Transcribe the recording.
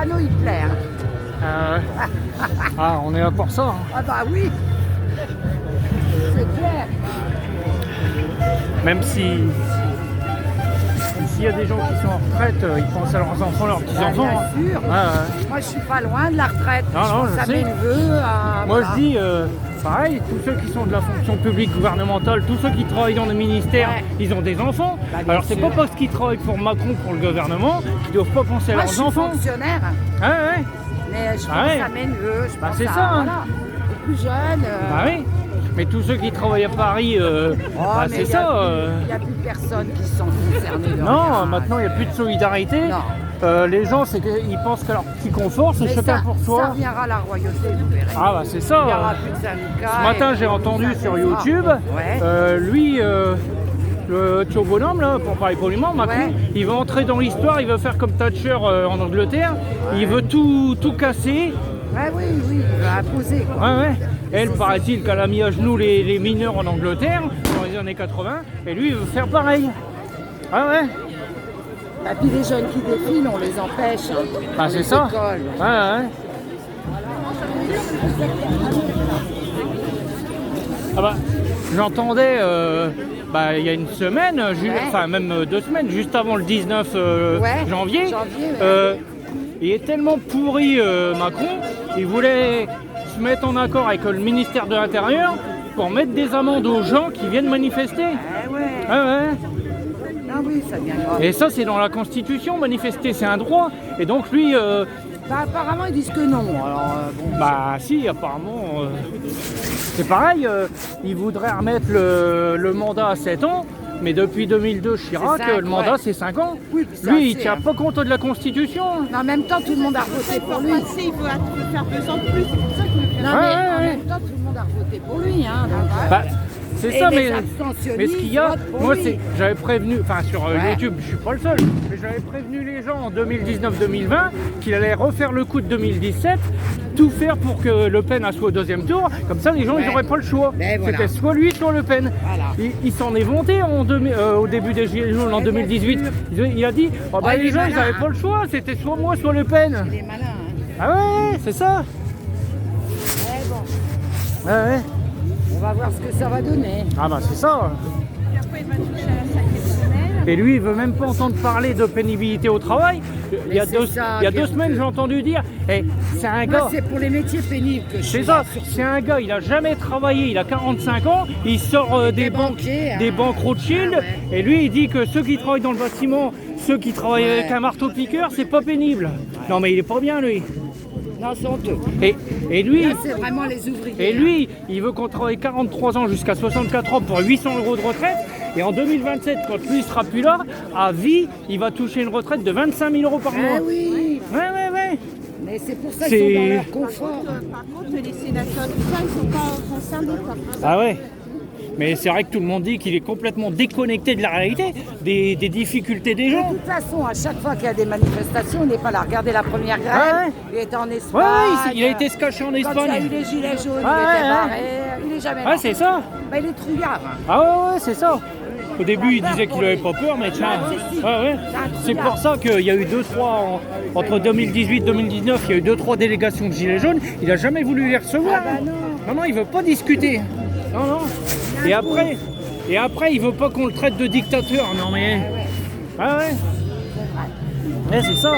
piano, il plaît. Hein. Ah, on est là pour ça. Hein. Ah bah oui, c'est clair. Même si s'il y a des gens qui sont en retraite, ils pensent à leurs enfants, leurs petits-enfants. Bien Hein. sûr. Moi, je suis pas loin de la retraite. Non, je non, pense je à sais. mes neveux. Moi, voilà. je dis, pareil, tous ceux qui sont de la fonction publique gouvernementale, tous ceux qui travaillent dans les ministères, Ouais. ils ont des enfants. Bah, bien Alors, c'est sûr. pas parce qu'ils travaillent pour Macron, pour le gouvernement, qu'ils doivent pas penser à Moi, je leurs suis enfants. fonctionnaire, Ouais. mais je pense Ah ouais. à mes neveux. Je Bah, pense c'est à, ça, hein. voilà, les plus jeunes. Ah oui. Mais tous ceux qui travaillent à Paris, Oh, bah, mais c'est il y a ça. plus- Il n'y a plus personne qui se sent concerné. de Non, rien. maintenant il n'y a plus de solidarité. Non. Les gens, c'est qu'ils pensent que leur petit confort, c'est Mais chacun ça, pour ça soi. reviendra à la royauté, vous verrez. Ah bah c'est Il n'y ça. aura plus de syndicats. Ce matin, et- j'ai entendu sur YouTube, Ouais. lui, le Tio Bonhomme, là, pour parler poliment, Macron, Ouais. il veut entrer dans l'histoire, il veut faire comme Thatcher en Angleterre, il veut tout casser. Ouais, oui, il va imposer. Quoi. Ouais. Elle, paraît-il, qu'elle a mis à genoux les mineurs en Angleterre dans les années 80, et lui, il veut faire pareil. Ah ouais. Et puis les jeunes qui défilent, on les empêche. Hein, Bah dans c'est les ça. écoles. Ouais. Ah bah, j'entendais il y a une semaine, enfin même 2 semaines, juste avant le 19 janvier, ouais. il est tellement pourri Macron, il voulait se mettre en accord avec le ministère de l'Intérieur pour mettre des amendes aux gens qui viennent manifester. Ouais. Ouais. Ah oui, ça devient grave. Et ça c'est dans la Constitution, manifester c'est un droit. Et donc lui, Bah, apparemment, ils disent que non. Alors, bon, bah si, apparemment, c'est pareil, il voudrait remettre le mandat à 7 ans, mais depuis 2002 Chirac, C'est 5, le mandat ouais. c'est 5 ans. Oui, puis c'est Lui, il assez, tient hein. pas compte de la Constitution. mais en même temps, tout le monde a voté pour lui. Il faut faire 2 ans de plus, c'est pour ça qu'il le fait. Non, Ouais, mais ouais, en ouais. même temps, tout le monde a voté pour lui. Hein, donc, Bah, c'est Et ça, les mais abstentionnistes ce qu'il y a, votent pour moi lui. j'avais prévenu, enfin sur Ouais. YouTube, je suis pas le seul, mais j'avais prévenu les gens en 2019-2020 qu'il allait refaire le coup de 2017, tout faire pour que Le Pen soit au 2e tour, comme ça les gens ils Ouais. n'auraient pas le choix. Ben voilà. C'était soit lui, soit Le Pen. Voilà. Il s'en est vanté au début des Gilets jaunes en Ouais, 2018. bien Il a dit, oh, bah, Ouais, il les est gens ils malin, n'avaient hein. pas le choix, c'était soit moi, soit Le Pen. il est malin. Hein. Ah ouais, c'est ça. Ouais, bon, Ouais. on va voir ce que ça va donner. Ah bah c'est ça. Puis après, il va toucher à la 5e semaine. Et lui, il veut même pas entendre parler de pénibilité au travail. Il y a c'est deux, ça il y a qui est 2 semaines, j'ai entendu dire, c'est un gars, Moi, c'est pour les métiers pénibles que je c'est suis ça, là, c'est un gars, il a jamais travaillé, il a 45 ans, il sort des banques, banquier, hein. des banques Rothschild, Ah ouais. et lui, il dit que ceux qui travaillent dans le bâtiment, ceux qui travaillent Ouais. avec un marteau-piqueur, c'est pas pénible. Non, mais il est pas bien, lui. Non, c'est honteux. Et lui, Là, c'est vraiment les ouvriers. et lui, il veut qu'on travaille 43 ans jusqu'à 64 ans pour 800 € de retraite. Et en 2027, quand lui sera plus là, à vie, il va toucher une retraite de 25 000 € par mois. Ah oui, Ouais. mais c'est pour ça C'est- qu'ils sont dans leur confort. Par contre, les sénateurs, tout ça, ils sont pas concernés par ça. Ah ouais. Mais c'est vrai que tout le monde dit qu'il est complètement déconnecté de la réalité, des difficultés des De gens. toute façon, à chaque fois qu'il y a des manifestations, il n'est pas là. Regardez la première grève, Ouais. il était en Espagne. Ouais, il a été se cacher en Quand il y a eu Espagne. les gilets jaunes, Ouais, il était ouais. barré. Il n'est jamais là. Ouais, c'est ça. Bah, il est trouillard. hein. Ah ouais, c'est ça. Au début, il disait qu'il n'avait pas peur, mais tiens. Ouais. C'est pour ça qu'il y a eu 2-3, entre 2018 et 2019, il y a eu 2-3 délégations de Gilets jaunes. Il n'a jamais voulu les recevoir. Ah bah non. Il veut pas discuter. Non. Et après, il veut pas qu'on le traite de dictateur. Non mais. Ah ouais. Ouais, c'est ça.